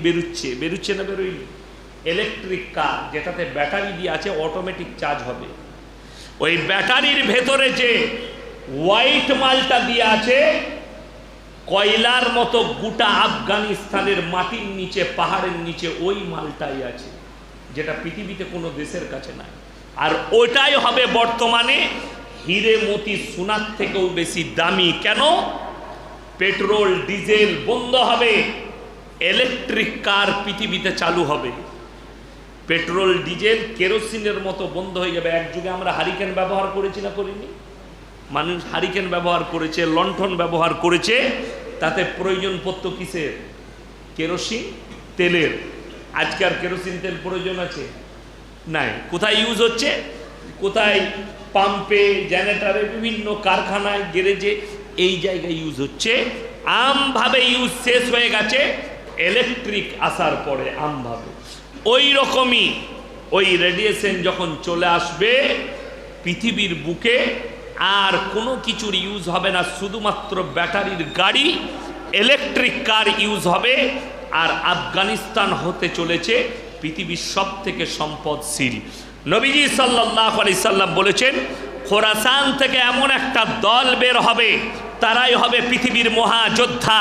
বেরুচ্ছে না বেরোয়নি? ইলেকট্রিক কার যেটাতে ব্যাটারি দিয়ে আছে, অটোমেটিক চার্জ হবে। ওই ব্যাটারির ভেতরে যে হোয়াইট মালটা দিয়ে আছে, কয়লার মতো গোটা আফগানিস্তানের মাটির নিচে, পাহাড়ের নিচে ওই মালটাই আছে, যেটা পৃথিবীতে কোনো দেশের কাছে নাই। আর ওটাই হবে বর্তমানে হিরে মতি সোনার থেকেও বেশি দামি। কেন? পেট্রোল ডিজেল বন্ধ হবে, ইলেকট্রিক কার পৃথিবীতে চালু হবে। পেট্রোল ডিজেল কেরোসিনের মতো বন্ধ হয়ে যাবে। এক যুগে আমরা হারিকেন ব্যবহার করেছি না করিনি? মানুষ হারিকেন ব্যবহার করেছে, লণ্ঠন ব্যবহার করেছে, তাতে প্রয়োজন পড়তো কিসের? কেরোসিন তেলের। আজকে আর কেরোসিন তেল প্রয়োজন আছে? নাই। কোথায় ইউজ হচ্ছে? কোথায়? পাম্পে, জেনারেটরে, বিভিন্ন কারখানায়, গ্যারেজে, এই জায়গায় ইউজ হচ্ছে। আমভাবে ইউজ শেষ হয়ে গেছে ইলেকট্রিক আসার পরে, আমভাবে। ওই রকমই ওই রেডিয়েশন যখন চলে আসবে পৃথিবীর বুকে, আর কোনো কিছুর ইউজ হবে না, শুধুমাত্র ব্যাটারির গাড়ি, ইলেকট্রিক কার ইউজ হবে। আর আফগানিস্তান হতে চলেছে পৃথিবীর সব থেকে সম্পদশীল। নবীজি সাল্লাল্লাহু আলাইহি সাল্লাম বলেছেন, খোরাসান থেকে এমন একটা দল বের হবে, তারাই হবে পৃথিবীর মহাযোদ্ধা।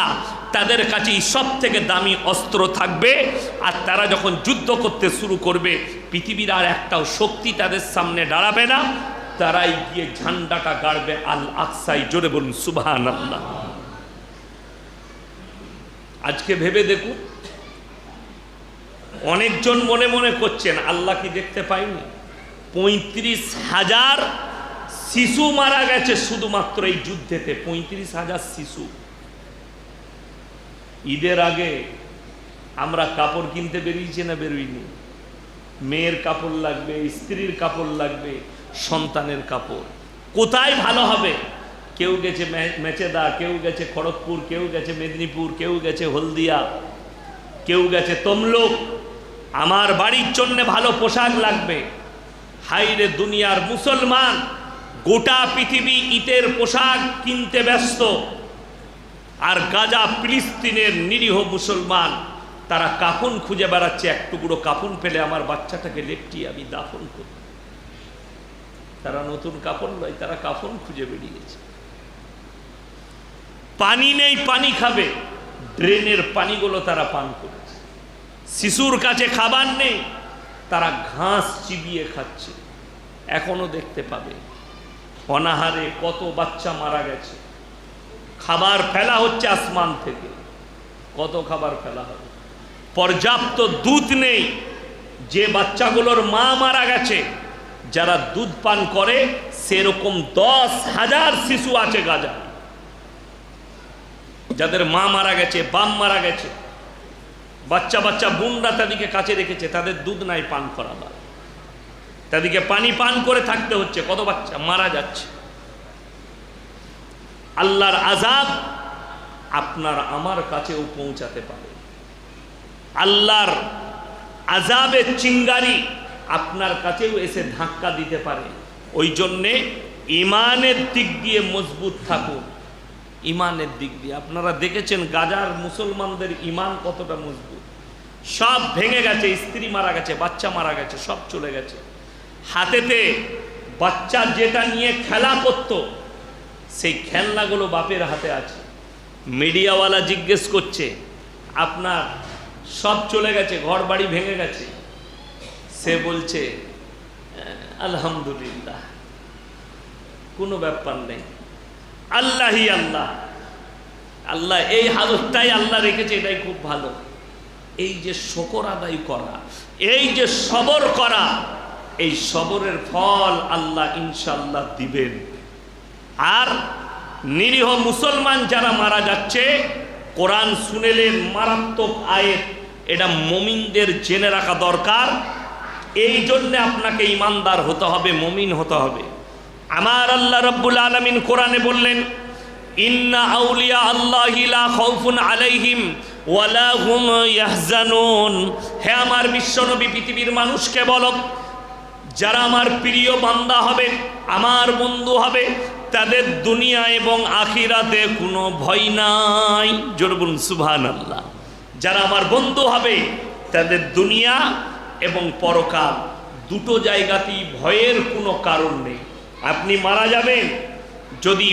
তাদের কাছেই সব থেকে দামি অস্ত্র থাকবে। আর তারা যখন যুদ্ধ করতে শুরু করবে, পৃথিবীর আর একটাও শক্তি তাদের সামনে দাঁড়াবে না। তারাই গিয়ে ঝান্ডাটা গাড়বে আল আকসায়। জোরে বলুন সুবহানাল্লাহ। আজকে ভেবে দেখুন, অনেকজন মনে মনে করছেন আল্লাহ কি দেখতে পাইনি? 35,000 শিশু মারা গেছে শুধুমাত্র এই যুদ্ধেতে। 35,000 শিশু। ঈদের আগে আমরা কাপড় কিনতে বেরিয়েছি না বেরোইনি? মেয়ের কাপড় লাগবে, স্ত্রীর কাপড় লাগবে, সন্তানের কাপড়। কোথায় ভালো হবে? কেউ গেছে মেচেদা, কেউ গেছে খড়গপুর, কেউ গেছে মেদিনীপুর, কেউ গেছে হলদিয়া, কেউ গেছে তমলুক। আমার বাড়ির জন্য ভালো পোশাক লাগবে। হাইরে দুনিয়ার মুসলমান, গোটা পৃথিবী ঈদের পোশাক কিনতে ব্যস্ত। আর গাজা ফিলিস্তিনের নিরীহ মুসলমান, তারা কাফন খুঁজে বেড়াচ্ছে। এক টুকরো কাফন পেলে আমার বাচ্চাটাকে লেপটি আমি দাফন করি। তারা নতুন কাফন নয়, তারা কাফন খুঁজে বেরিয়েছে। পানি নেই, পানি খাবে, ড্রেনের পানিগুলো তারা পান করেছে। শিশুর কাছে খাবার নেই, তারা ঘাস চিবিয়ে খাচ্ছে। এখনো দেখতে পাবে অনাহারে কত বাচ্চা মারা গেছে। খাবার ফেলা হচ্ছে আসমান থেকে। কত খাবার ফেলা হবে? পর্যাপ্ত দুধ নেই। যে বাচ্চাগুলোর মা মারা গেছে, যারা দুধ পান করে, সেরকম 10,000 শিশু আছে গাজা, যাদের মা মারা গেছে, বাপ মারা গেছে। বাচ্চা বাচ্চা বোনরা তাদেরকে কাছে রেখেছে, তাদের দুধ নাই পান করাবার, তাদেরকে পানি পান করে থাকতে হচ্ছে। কত বাচ্চা মারা যাচ্ছে। আল্লাহর আযাব আপনার আমার কাছেও পৌঁছাতে পারে। আল্লাহর আযাবের চিঙ্গারি আপনার কাছেও এসে ধাক্কা দিতে পারে। ওই জন্যে ইমানের দিক দিয়ে মজবুত থাকুন। ইমানের দিক দিয়ে আপনারা দেখেছেন গাজার মুসলমানদের ইমান কতটা মজবুত। সব ভেঙে গেছে, স্ত্রী মারা গেছে, বাচ্চা মারা গেছে, সব চলে গেছে। হাতেতে বাচ্চা যেটা নিয়ে খেলা করত, সেই খেলনাগুলো বাপের হাতে আছে। মিডিয়াওয়ালা জিজ্ঞেস করছে, আপনার সব চলে গেছে, ঘর বাড়ি ভেঙে গেছে। সে বলছে আলহামদুলিল্লাহ, কোনো ব্যাপার নেই, আল্লাহই আল্লাহ। আল্লাহ এই হালতটাই আল্লাহ রেখেছে, এটাই খুব ভালো। এই যে শুকর আদায় করা, এই যে সবর করা, এই সবরের ফল আল্লাহ ইনশাআল্লাহ দিবেন। আর নিরীহ মুসলমান যারা মারা যাচ্ছে, কোরআন শুনেলেন মারাত্মক আয়াত, এটা মুমিনদের জেনে রাখা দরকার। এই জন্য আপনাকে ইমানদার হতে হবে, মুমিন হতে হবে। আমার আল্লাহ রাব্বুল আলামিন কোরআনে বললেন, ইন্না আউলিয়া আল্লাহি লা খাউফুন আলাইহিম ওয়ালা হুম ইয়াহজানুন। হে আমার বিশ্বনবী, পৃথিবীর মানুষকে বলো, যারা আমার প্রিয় বান্দা হবে, আমার বন্ধু হবে, তাদের দুনিয়া এবং আখিরাতে কোনো ভয় নাই। জোরে বলুন সুবহানাল্লাহ। যারা আমার বন্ধু হবে তাদের দুনিয়া এবং পরকাল দুটো জায়গাতেই ভয়ের কোনো কারণ নেই। আপনি মারা যাবেন, যদি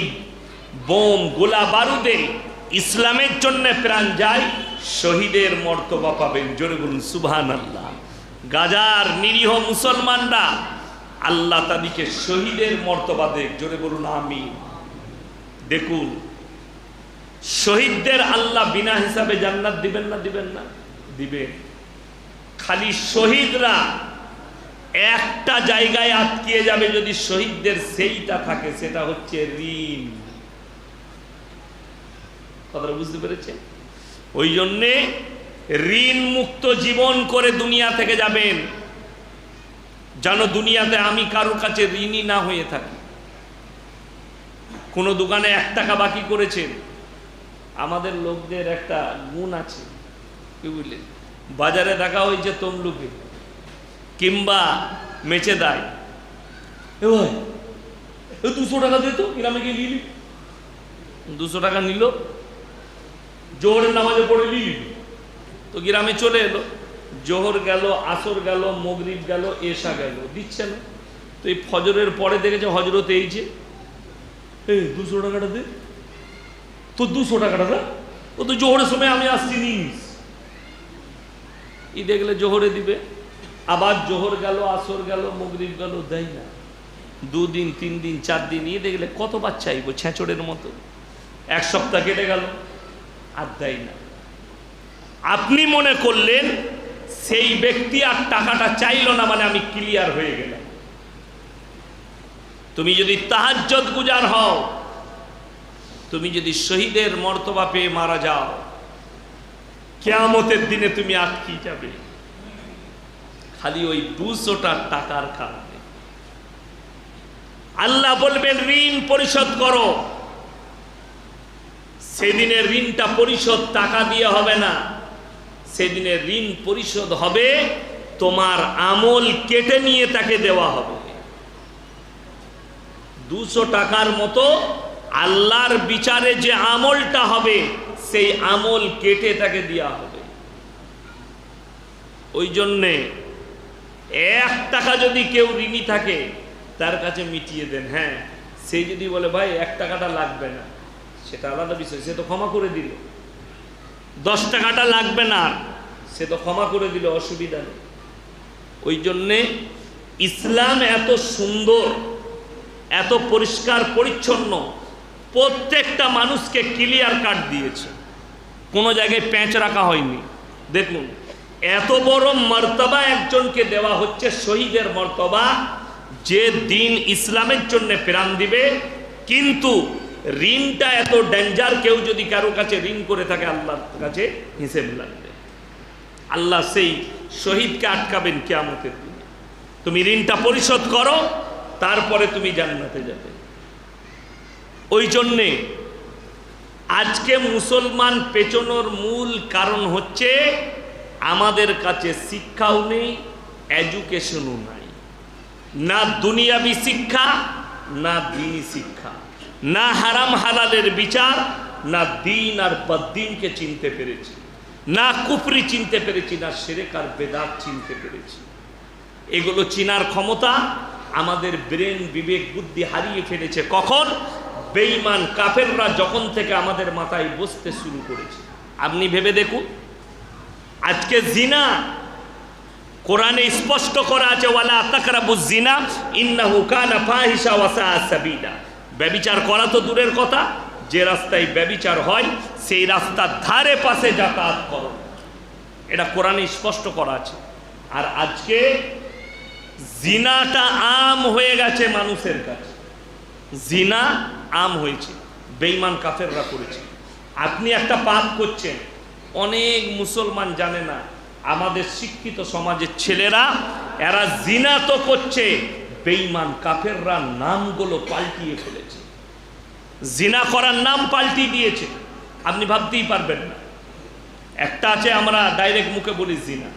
বোম গোলা বারুদে ইসলামের জন্য প্রাণ যায়, শহীদের মর্তবা পাবেন। জোরে বলুন সুবহানাল্লাহ। গাজার নিরীহ মুসলমানরা, আল্লাহ তাদেরকে শহীদের মর্তবা দেখ। জোরে বলুন আমিন। দেখুন, শহীদদের আল্লাহ বিনা হিসাবে জান্নাত দিবেন না? দিবেন না? দিবেন। খালি শহীদরা একটা জায়গায় আটকিয়ে যাবে যদি শহীদদের সেইটা থাকে, সেটা হচ্ছে ঋণ। কথাটা বুঝতে পেরেছেন? ওই জন্যে ঋণ মুক্ত জীবন করে দুনিয়া থেকে যাবেন, যেন দুনিয়াতে আমি কারোর কাছে ঋণী না হয়ে থাকি। কোনো দোকানে 1 টাকা বাকি করেছেন, আমাদের লোকদের একটা গুণ আছে, কি বুঝলেন? বাজারে দেখা হয়েছে তমলুকে কিংবা মেচে দেয়, এ ভাই 200 টাকা দে তো, গ্রামে গিয়ে নিলি। 200 টাকা নিল, জোহরের নামাজে পড়ে নিলি তো গ্রামে চলে এলো। জোহর গেল, আসর গেল, মগরিব গেল, এশা গেল, দিচ্ছে না। তো এই ফজরের পরে দেখেছে হজরত এইছে, 200 টাকাটা দে তো, 200 টাকাটা দে, ও তো জোহরের সময় আমি আসছি নিস। ই দেখলে জোহরে দিবে, আবার জোহর গেল, আসর গেল, মগরিব গেল, দেয় না। 2 দিন 3 দিন 4 দিন, ই দেখলে কতবার চাইবো ছেঁচড়ের মতো। 1 সপ্তাহ কেটে গেল, আর দেয় না। আপনি মনে করলেন সেই ব্যক্তি আর টাকাটা চাইল না, মানে আমি ক্লিয়ার হয়ে গেলাম। তুমি যদি তাহাজ্জুদ গুজার হও, তুমি যদি শহীদের মর্তবা পেয়ে মারা যাও, কিয়ামতের দিনে তুমি আটকে যাবে খালি ওই 200টা টাকার কারণে। আল্লাহ বলবেন ঋণ পরিশোধ করো। সেদিনে ঋণটা পরিশোধ টাকা দিয়ে হবে না, সেদিনে ঋণ পরিশোধ হবে তোমার আমল কেটে নিয়ে তাকে দেওয়া হবে। 200 টাকার মতো আল্লাহর বিচারে যে আমলটা হবে, সেই আমল কেটে তাকে দেওয়া হবে। ওই জন্যে 1 টাকা যদি কেউ ঋণী থাকে, তার কাছে মিটিয়ে দেন। হ্যাঁ, সে যদি বলে ভাই 1 টাকাটা লাগবে না, সেটা আলাদা বিষয়, সে তো ক্ষমা করে দিল। 10 টাকাটা লাগবে না, সে তো ক্ষমা করে দিল, অসুবিধা নেই। ওই জন্যে ইসলাম এত সুন্দর, এত পরিষ্কার পরিচ্ছন্ন, প্রত্যেকটা মানুষকে ক্লিয়ার কাট দিয়েছে, কোনো জায়গায় প্যাঁচ রাখা হয়নি। দেখুন, এত বড় মর্তবা একজনকে দেওয়া হচ্ছে, শহীদের মর্তবা, যে দিন ইসলামের জন্য প্রাণ দিবে। কিন্তু ঋণটা এত ডেঞ্জার, কেউ যদি কারো কাছে ঋণ করে থাকে, আল্লাহর কাছে হিসেব লাগবে। আল্লাহ সেই শহীদকে আটকাবেন কিয়ামতের দিনে। তুমি ঋণটা পরিশোধ করো, তারপরে তুমি জান্নাতে যাবে। ওই জন্যে আজকে মুসলমান পেছনোর মূল কারণ হচ্ছে আমাদের কাছে শিক্ষাও নেই, এডুকেশনও নাই। না দুনিয়াবি শিক্ষা, না দ্বীনি শিক্ষা, না হারাম হালালের বিচার, না দিন আর বদ্দিনকে চিনতে পেরেছি, না কুফরি চিনতে পেরেছি, না শিরক আর বেদাত চিনতে পেরেছি। এগুলো চিনার ক্ষমতা আমাদের ব্রেন, বিবেক, বুদ্ধি হারিয়ে ফেলেছে। কখন? বেঈমান কাফেররা যখন থেকে আমাদের মাথায় বসতে শুরু করেছে। আপনি ভেবে দেখুন, আজকে জিনা কোরআনে স্পষ্ট করা আছে, ওয়ালা তাকরাবুজ জিনা ইন্নাহু কানা ফাহিশা ওয়া সাআ সাবিলা। ব্যভিচার করা তো দূরের কথা, যে রাস্তায় ব্যভিচার হয় সেই রাস্তার ধারে পাশে যাতায়াত করো, এটা কোরআনে স্পষ্ট করা আছে। আর আজকে জিনাটা আম হয়ে গেছে মানুষের কাছে, জিনা আম হয়েছে, বেঈমান কাফেররা করেছে। আপনি একটা পাপ করছেন, অনেক মুসলমান জানে না। আমাদের শিক্ষিত সমাজের ছেলেরা, এরা জিনা তো করছে, বেঈমান কাফেররা নামগুলো পাল্টিয়ে ফেলেছে, জিনা করার নাম পাল্টিয়ে দিয়েছে। আপনি ভাবতেই পারবেন না। একটা আছে, আমরা ডাইরেক্ট মুখে বলি জিনা,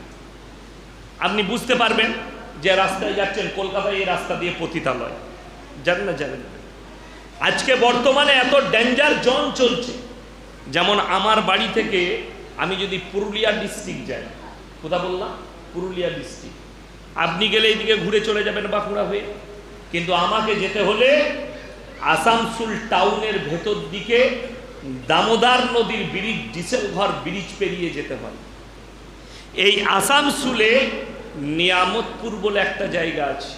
আপনি বুঝতে পারবেন যে রাস্তায় যাচ্ছেন, কলকাতায় এই রাস্তা দিয়ে পতিতালয়, জানেন না? জানেন না? আজকে বর্তমানে এত ডেঞ্জার জোন চলছে। যেমন আমার বাড়ি থেকে আমি যদি পুরুলিয়া ডিস্ট্রিক্ট যাই, কোথা বললাম? পুরুলিয়া ডিস্ট্রিক্ট, আপনি গেলে এইদিকে ঘুরে চলে যাবেন বাঁকুড়া হয়ে, কিন্তু আমাকে যেতে হলে আসানসোল টাউনের ভেতর দিকে দামোদর নদীর ব্রিজ, ডিসেলঘর ব্রিজ পেরিয়ে যেতে হয়। এই আসানসোলে নিয়ামতপুর বলে একটা জায়গা আছে,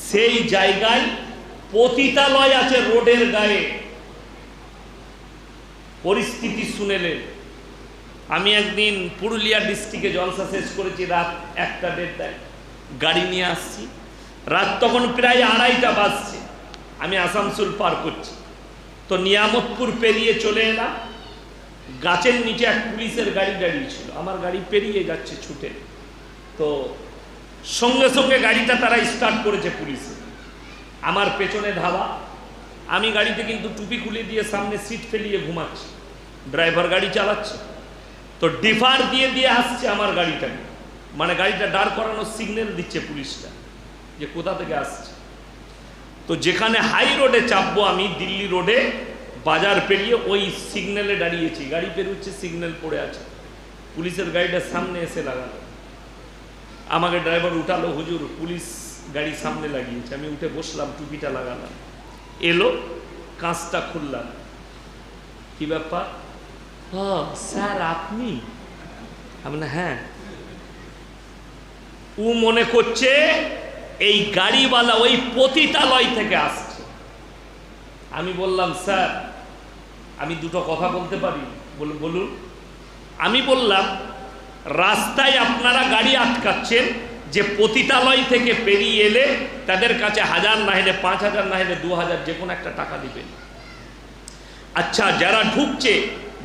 সেই জায়গায় পতিতালয় আছে রোডের গায়ে। পরিস্থিতি শুনেলেন। আমি একদিন পুরুলিয়া ডিস্ট্রিক্টে জলসা শেষ করেছি, রাত 1টা-1:30টায় গাড়ি নিয়ে আসছি। রাত তখন প্রায় 2:30টা বাজছে। আমি আসানসোল পার করছি, তো নিয়ামতপুর পেরিয়ে চলে এলাম। গাছের নিচে এক পুলিশের গাড়ি দাঁড়িয়ে ছিল, আমার গাড়ি পেরিয়ে যাচ্ছে ছুটে, তো সঙ্গে সঙ্গে গাড়িটা তারা স্টার্ট করেছে পুলিশে। আমার পেছনে ধাবা, আমি গাড়িতে কিন্তু টুপি খুলে দিয়ে সামনে সিট ফেলিয়ে ঘুমাচ্ছি, ড্রাইভার গাড়ি চালাচ্ছে। তো ডিফার দিয়ে দিয়ে আসছে আমার গাড়িটাকে, মানে গাড়িটা দাঁড় করানোর সিগন্যাল দিচ্ছে পুলিশটা যে কোথা থেকে আসছে। তো যেখানে হাই রোডে চাপবো আমি, দিল্লি রোডে বাজার পেরিয়ে ওই সিগন্যালে দাঁড়িয়েছি, গাড়ি পেরোচ্ছে, সিগন্যাল পড়ে আছে, পুলিশের গাড়িটা সামনে এসে লাগালো। আমাকে ড্রাইভার উঠালো, হুজুর পুলিশ গাড়ি সামনে লাগিয়েছে। আমি উঠে বসলাম, টুপিটা লাগালাম, এলো, কাঁচটা খুললাম। কি ব্যাপার? হ্যাঁ স্যার আপনি? আমি না, হ্যাঁ। ও মনে করছে এই গাড়িওয়ালা ওই পতিতালয় থেকে আসছে। আমি বললাম, স্যার আমি দুটো কথা বলতে পারি? বলুন। আমি বললাম, রাস্তায় আপনারা গাড়ি আটকাচ্ছেন, যে পতিতালয় থেকে পেরিয়ে এলে তাদের কাছে 1000 না হলে 5000 না হলে 2000 যে কোনো একটা টাকা দিবেন। আচ্ছা, যারা ঢুকছে,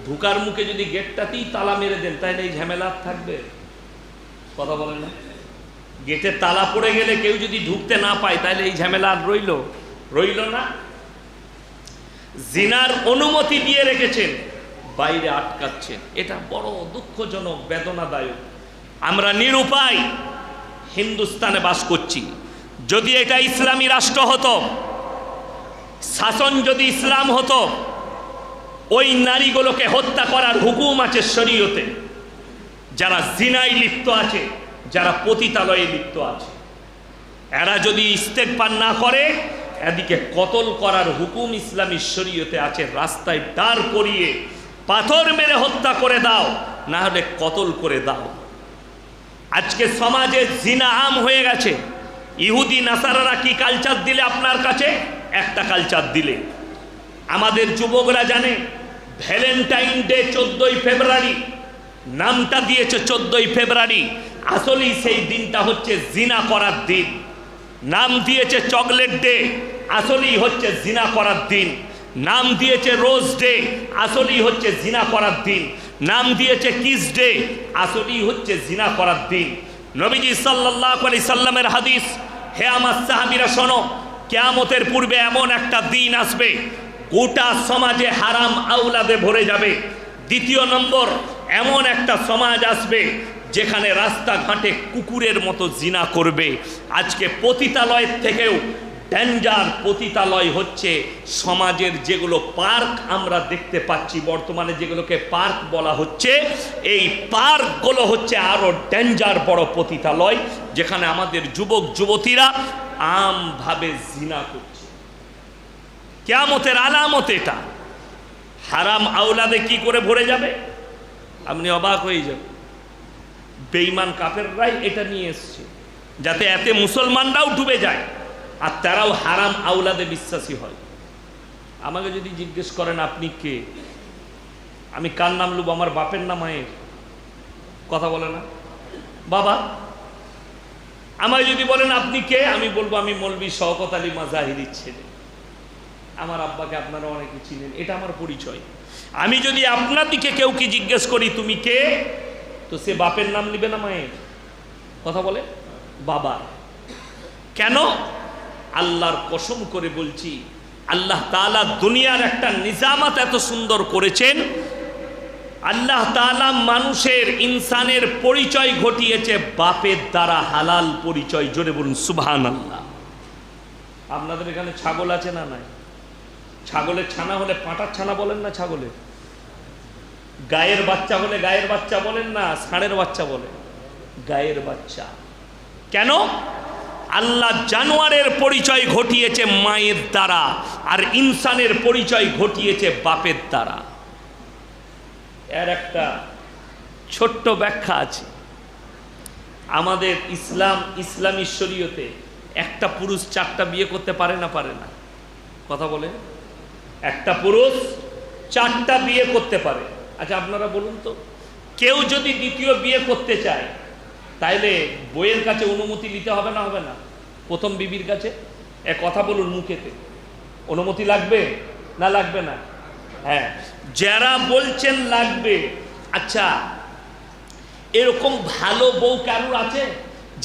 ঢুকার মুখে যদি গেটটাতেই তালা মেরে দেন তাহলে এই ঝামেলা থাকবে? কথা বলেন না? গেটে তালা পড়ে গেলে কেউ যদি ঢুকতে না পায় তাহলে এই ঝামেলা আর রইল না। জিনার অনুমতি দিয়ে রেখেছেন, বাইরে আটকাচ্ছেন, এটা বড় দুঃখজনক, বেদনাদায়ক। আমরা নিরুপায় হিন্দুস্তানে বাস করছি। যদি এটা ইসলামী রাষ্ট্র হতো, শাসন যদি ইসলাম হতো, ওই নারীগুলোকে হত্যা করার হুকুম আছে শরীয়তে। যারা জিনায় লিপ্ত আছে, যারা পতিতালয়ে লিপ্ত আছে, এরা যদি ইস্তেগফার না করে, এদিকে কতল করার হুকুম ইসলামী শরীয়তে আছে। রাস্তায় দাঁড় করিয়ে পাথর মেরে হত্যা করে দাও, না হলে কতল করে দাও। আজকে সমাজে জিনা আম হয়ে গেছে। ইহুদি নাসারারা কি কালচার দিলে আপনার কাছে? একটা কালচার দিলে। আমাদের যুবকরা জানে ভ্যালেন্টাইন ডে 14ই ফেব্রুয়ারি, নামটা দিয়েছে 14ই ফেব্রুয়ারি, আসলেই সেই দিনটা হচ্ছে জিনা করার দিন। নাম দিয়েছে চকলেট ডে, আসলেই হচ্ছে জিনা করার দিন। নাম দিয়েছে রোজ ডে, আসলেই হচ্ছে জিনা করার দিন। নাম দিয়েছে কিস ডে, আসলেই হচ্ছে জিনা করার দিন। নবীজি সাল্লাল্লাহু আলাইহি সাল্লামের হাদিস, হে আমার সাহাবীরা শোনো, কিয়ামতের পূর্বে এমন একটা দিন আসবে, গোটা সমাজে হারাম আওলাদে ভরে যাবে। দ্বিতীয় নম্বর, এমন একটা সমাজ আসবে যেখানে রাস্তাঘাটে কুকুরের মতো জিনা করবে। আজকে পতিতালয়ের থেকেও ডেঞ্জার পতিতালয় হচ্ছে সমাজের যেগুলো পার্ক আমরা দেখতে পাচ্ছি বর্তমানে, যেগুলোকে পার্ক বলা হচ্ছে, এই পার্কগুলো হচ্ছে আরো ডেঞ্জার বড় পতিতালয়, যেখানে আমাদের যুবক যুবতীরা আমভাবে জিনা করছে। কিয়ামতের আলামত এটা। হারাম আওলাদে কি করে ভরে যাবে আপনি অবাক হয়ে যাবেন। বেঈমান কাফেররাই এটা নিয়ে এসছে, যাতে এতে মুসলমানরাও ডুবে যায় আর তারাও হারাম আওলাদে বিশ্বাসী হয়। আমাকে যদি জিজ্ঞেস করেন আপনি কে, আমি কার নাম লুব? আমার বাপের নাম মায়ের? কথা বলে না বাবা। আমায় যদি বলেন আপনি কে, আমি বলবো আমি মৌলভী শওকত আলী মাজাহিরির ছেলে। আমার আব্বাকে আপনারা অনেকে চিনেন, এটা আমার পরিচয়। আমি যদি আপনার দিকে কেউ কি জিজ্ঞেস করি তুমি কে, তো সে বাপের নাম নিবে না মায়ের? কথা বলে বাবা। কেন? আল্লাহর কসম করে বলছি, আল্লাহ তাআলা দুনিয়ার একটা নিজামাত এত সুন্দর করেছেন। আল্লাহ তাআলা মানুষের, ইনসানের পরিচয় ঘটিয়েছে বাপের দ্বারা, হালাল পরিচয়। জোরে বলুন সুবহানাল্লাহ। আপনাদের এখানে ছাগল আছে না নাই? ছাগলের ছানা হলে পাঁটার ছানা বলেন না ছাগলের? গায়ের বাচ্চা হলে গায়ের বাচ্চা বলেন না, ষাঁড়ের বাচ্চা বলেন? গায়ের বাচ্চা। কেন? আল্লাহ জানোয়ারের পরিচয় ঘটিয়েছে মায়ের দ্বারা, আর ইনসানের পরিচয় ঘটিয়েছে বাপের দ্বারা। এর একটা ছোট্ট ব্যাখ্যা আছে। আমাদের ইসলামী শরীয়তে একটা পুরুষ 4টা বিয়ে করতে পারে না? পারে না? কথা বলে। একটা পুরুষ 4টা বিয়ে করতে পারে। আচ্ছা আপনারা বলুন তো, কেউ যদি দ্বিতীয় বিয়ে করতে চায় তাইলে বইয়ের কাছে অনুমতি নিতে হবে না? হবে না? প্রথম বিবির কাছে কথা বলুন মুখেতে, অনুমতি লাগবে না লাগবে না? হ্যাঁ, যারা বলছেন লাগবে, আচ্ছা এরকম ভালো বউ কারুর আছে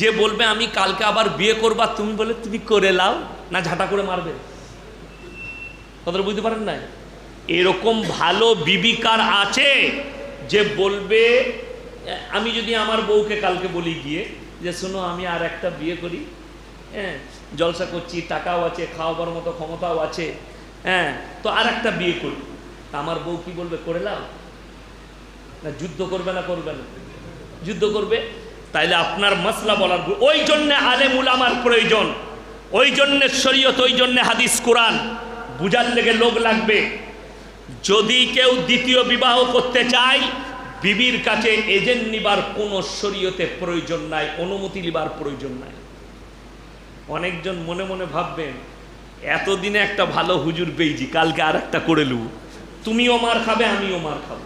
যে বলবে আমি কালকে আবার বিয়ে করবা, তুমি বলে তুমি করে লাও না, ঝাঁটা করে মারবে? কথাটা বুঝতে পারেন না? এরকম ভালো বিবিকার আছে যে বলবে আমি যদি আমার বউকে কালকে বলি গিয়ে যে শোনো আমি আর একটা বিয়ে করি, হ্যাঁ জলসা করছি, টাকাও আছে, খাওয়াবার মতো ক্ষমতাও আছে, হ্যাঁ তো আর একটা বিয়ে করি, আমার বউ কি বলবে? করে লাও না? যুদ্ধ করবে না? করবে না? যুদ্ধ করবে। তাইলে আপনার মাসলা বলার, ওই জন্য আলেম উলামার প্রয়োজন, ওই জন্য শরীয়ত, ওই জন্য হাদিস কোরআন বুঝার লেগে লোক লাগবে। যদি কেউ দ্বিতীয় বিবাহ করতে চায়, বিবির কাছে এজেন্ট নিবার কোনো শরীয়তে প্রয়োজন নাই, অনুমতি নিবার প্রয়োজন নাই। অনেকজন মনে মনে ভাববেন এতদিনে একটা ভালো হুজুর পেয়েছি, কালকে আর একটা করে লু, তুমিও মার খাবে আমিও মার খাবো।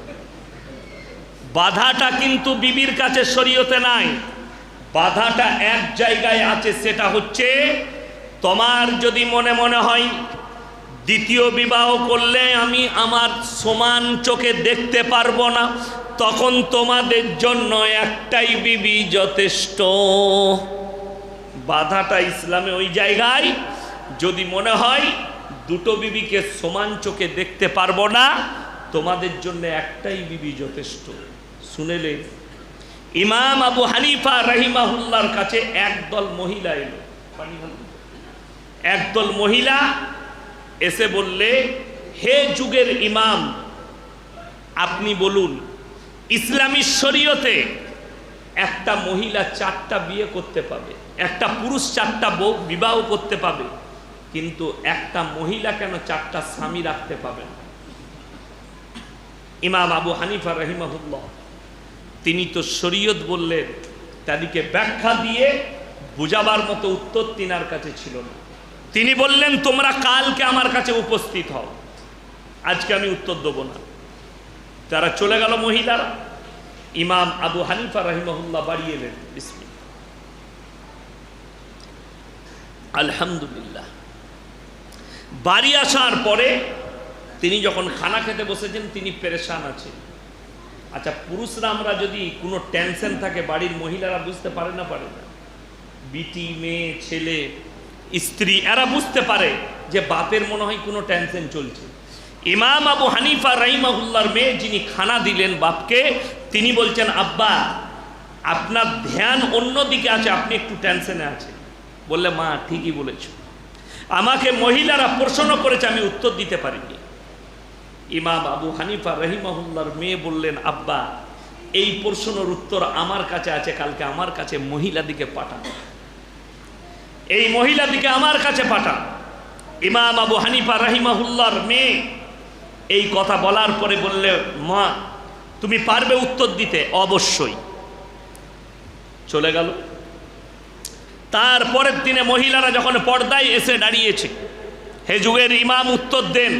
বাধাটা কিন্তু বিবির কাছে শরীয়তে নাই, বাধাটা এক জায়গায় আছে, সেটা হচ্ছে তোমার যদি মনে মনে হয় দ্বিতীয় বিবাহ করলে আমি আমার সমান চোখে দেখতে পারবো না, তখন তোমাদের জন্য একটাই বিবি যথেষ্ট। বাধাটা ইসলামে ওই জায়গায়, যদি মনে হয় দুটো বিবিকে সমান চোখে দেখতে পারবো না, তোমাদের জন্য একটাই বিবি যথেষ্ট। শুনেলে ইমাম আবু হানিফা রাহিমাহুল্লাহর কাছে একদল মহিলা এলো, একদল মহিলা এসে বললে হে যুগের ইমাম, আপনি বলুন ইসলামী শরীয়তে একটা মহিলা 4টা বিয়ে করতে পাবে, একটা পুরুষ 4টা বউ বিবাহ করতে পাবে, কিন্তু একটা মহিলা কেন 4টা স্বামী রাখতে পাবে না? ইমাম আবু হানিফা রাহিমাহুল্লাহ তিনি তো শরীয়ত বললেন, তাদেরকে ব্যাখ্যা দিয়ে বুঝাবার মতো উত্তর তিনার কাছে ছিল না। তিনি বললেন তোমরা কালকে আমার কাছে উপস্থিত হও, আজকে আমি উত্তর দেব না। তারা চলে গেল মহিলারা। ইমাম আবু হানিফা রাহিমাহুল্লাহ বাড়ি এলেন, বিসমিল্লাহ আলহামদুলিল্লাহ। বাড়ি আসার পরে তিনি যখন খানা খেতে বসেছেন তিনি পেরেশান আছেন। আচ্ছা পুরুষরা আমরা যদি কোনো টেনশন থাকে, বাড়ির মহিলারা বুঝতে পারে না? পারে না? বিটি, মেয়ে, ছেলে, স্ত্রী এরা বুঝতে পারে যে বাপের মনে হয় কোনো টেনশন চলছে। ইমাম আবু হানিফা রাহিমাহুল্লাহর মেয়ে যিনি খানা দিলেন বাপকে, তিনি বলছেন আব্বা আপনার ধ্যান অন্যদিকে আছে, আপনি একটু টেনশনে আছেন। বললে মা ঠিকই বলেছ, আমাকে মহিলারা প্রশ্ন করেছে আমি উত্তর দিতে পারিনি। ইমাম আবু হানিফা রাহিমাহুল্লাহর মেয়ে বললেন আব্বা এই প্রশ্নের উত্তর আমার কাছে আছে, কালকে আমার কাছে মহিলাদিকে পাঠান, এই মহিলাদিকে আমার কাছে পাঠান। ইমাম আবু হানিফা রাহিমাহুল্লাহর মেয়ে এই কথা বলার পরে বললে মা তুমি পারবে উত্তর দিতে? অবশ্যই। চলে গেল। তারপরের দিনে মহিলারা যখন পর্দায় এসে দাঁড়িয়েছে, হে যুগের ইমাম উত্তর দেন।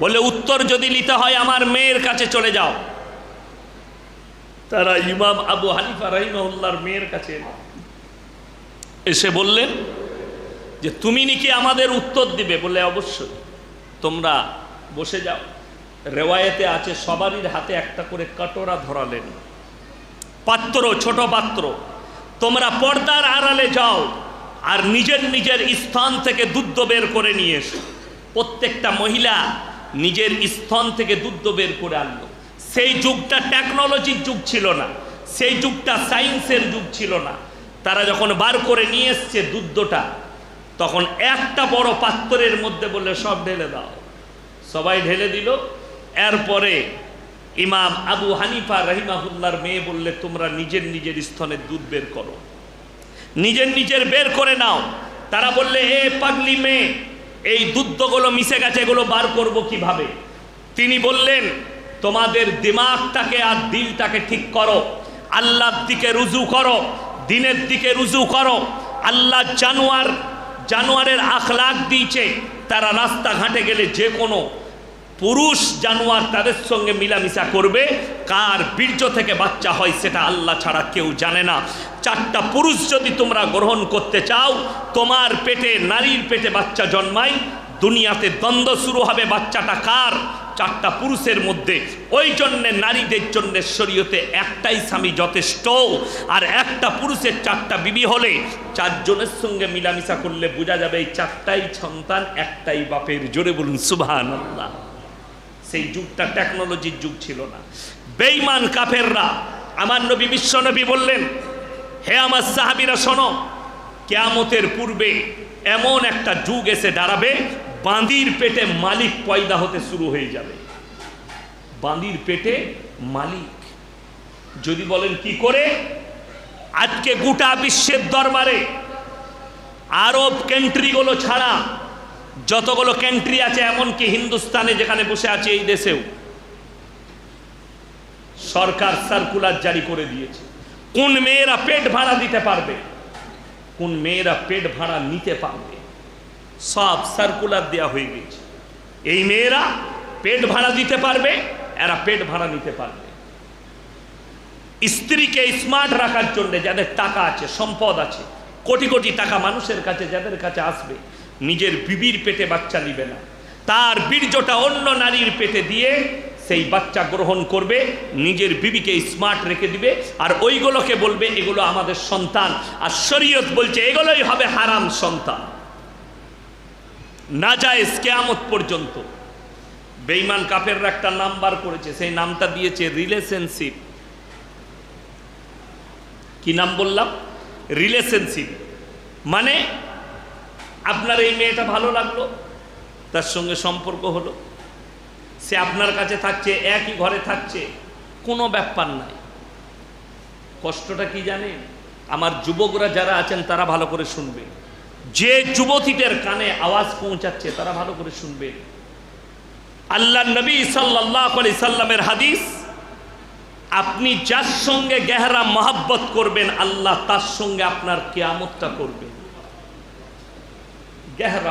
বলে উত্তর যদি নিতে হয় আমার মেয়ের কাছে চলে যাও। তারা ইমাম আবু হানিফা রাহিমাহুল্লাহর মেয়ের কাছে এসে বললেন যে তুমি নাকি আমাদের উত্তর দিবে? বলে অবশ্যই, তোমরা বসে যাও। রেওয়ায়েতে আছে সবারই হাতে একটা করে কাটোরা ধরালেন, পাত্র, ছোট পাত্র। তোমরা পর্দার আড়ালে যাও আর নিজের নিজের স্থান থেকে দুধ বের করে নিয়ে এসো। প্রত্যেকটা মহিলা নিজের স্থান থেকে দুধ বের করে আনলো। সেই যুগটা টেকনোলজির যুগ ছিল না, সেই যুগটা সায়েন্সের যুগ ছিল না। তারা যখন বার করে নিয়ে এসছে দুধটা, তখন একটা বড় পাত্রের মধ্যে বলে সব ঢেলে দাও। সবাই ঢেলে দিল। এরপরে ইমাম আবু হানিফা রাহিমাহুল্লাহর মেয়ে বললে, তোমরা নিজের নিজের স্তনের দুধ বের করো, নিজের নিজের বের করে নাও। তারা বললে, এ পাগলি মেয়ে, এই দুধগুলো মিশে গেছে, এগুলো বার করব কিভাবে? তিনি বললেন, তোমাদের দিমাগটাকে আর দিলটাকে ঠিক করো, আল্লাহর দিকে রুজু করো, দিনের দিকে রুজু করো। আল্লাহ জানোয়ারের আখলাক দিয়েছে, তারা রাস্তাঘাটে গেলে যে কোনো পুরুষ জানোয়ার তাদের সঙ্গে মিলামিশা করবে। কার বীর্য থেকে বাচ্চা হয় সেটা আল্লাহ ছাড়া কেউ জানে না। 4টা পুরুষ যদি তোমরা গ্রহণ করতে চাও, তোমার পেটে, নারীর পেটে বাচ্চা জন্মায়, দুনিয়াতে দ্বন্দ্ব শুরু হবে বাচ্চাটা কার? 4টা পুরুষের মধ্যে। ওই জন্যে নারীদের জন্য শরীয়তে একটাই স্বামী যথেষ্ট, আর একটা পুরুষের 4টা বিবি হলে 4 জনের সঙ্গে মিলামিশা করলে বোঝা যাবে এই 4টাই সন্তান একটাই বাপের। জোরে বলুন সুবহানাল্লাহ। সেই যুগটা টেকনোলজির যুগ ছিল না। বেঈমান কাফেররা, আমার নবী বিশ্ব নবী বললেন, হে আমার সাহাবীরা শোনো, কিয়ামতের পূর্বে এমন একটা যুগ এসে দাঁড়াবে, বাঁদির পেটে মালিক পয়দা হতে শুরু হয়ে যাবে। বাঁদির পেটে মালিক। যদি বলেন কি করে? আজকে গোটা বিশ্বের দরবারে আরব কান্ট্রিগুলো ছাড়া যতগুলো কান্ট্রি আছে, এমনকি হিন্দুস্তানে যেখানে বসে আছে, এই দেশেও সরকার সার্কুলার জারি করে দিয়েছে, কোন মেয়েরা পেট ভাড়া দিতে পারবে, কোন মেয়েরা পেট ভাড়া নিতে পারবে, সব সার্কুলার দেওয়া হয়ে গেছে। এই মেয়েরা পেট ভাড়া দিতে পারবে, এরা পেট ভাড়া নিতে পারবে। স্ত্রীকে স্মার্ট রাখার জন্য যাদের টাকা আছে, সম্পদ আছে, কোটি কোটি টাকা মানুষের কাছে যাদের কাছে আসবে, নিজের বিবির পেটে বাচ্চা নিবে না, তার বীর্যটা অন্য নারীর পেটে দিয়ে সেই বাচ্চা গ্রহণ করবে, নিজের বিবিকে স্মার্ট রেখে দিবে, আর ওইগুলোকে বলবে এগুলো আমাদের সন্তান। আর শরীয়ত বলছে এগুলোই হবে হারাম সন্তান, নাজায়েজ কিয়ামত পর্যন্ত। বেঈমান কাফেররা একটা নাম বার করেছে, সেই নামটা দিয়েছে রিলেশনশিপ। কি নাম বললাম? রিলেশনশিপ। মানে আপনার এই মেয়েটা ভালো লাগলো, তার সঙ্গে সম্পর্ক হলো, সে আপনার কাছে থাকছে, একই ঘরে থাকছে, কোনো ব্যাপার নাই। কষ্টটা কি জানেন? আমার যুবকরা যারা আছেন তারা ভালো করে শুনবে, যে যুবতীদের কানে আওয়াজ পৌঁছাচ্ছে তারা ভালো করে শুনবে। আল্লাহ নবী সাল্লাল্লাহু আলাইহি সাল্লামের হাদিস, আপনি যার সঙ্গে গেহরা মহব্বত করবেন, আল্লাহ তার সঙ্গে আপনার কিয়ামতটা করবেন। গেহরা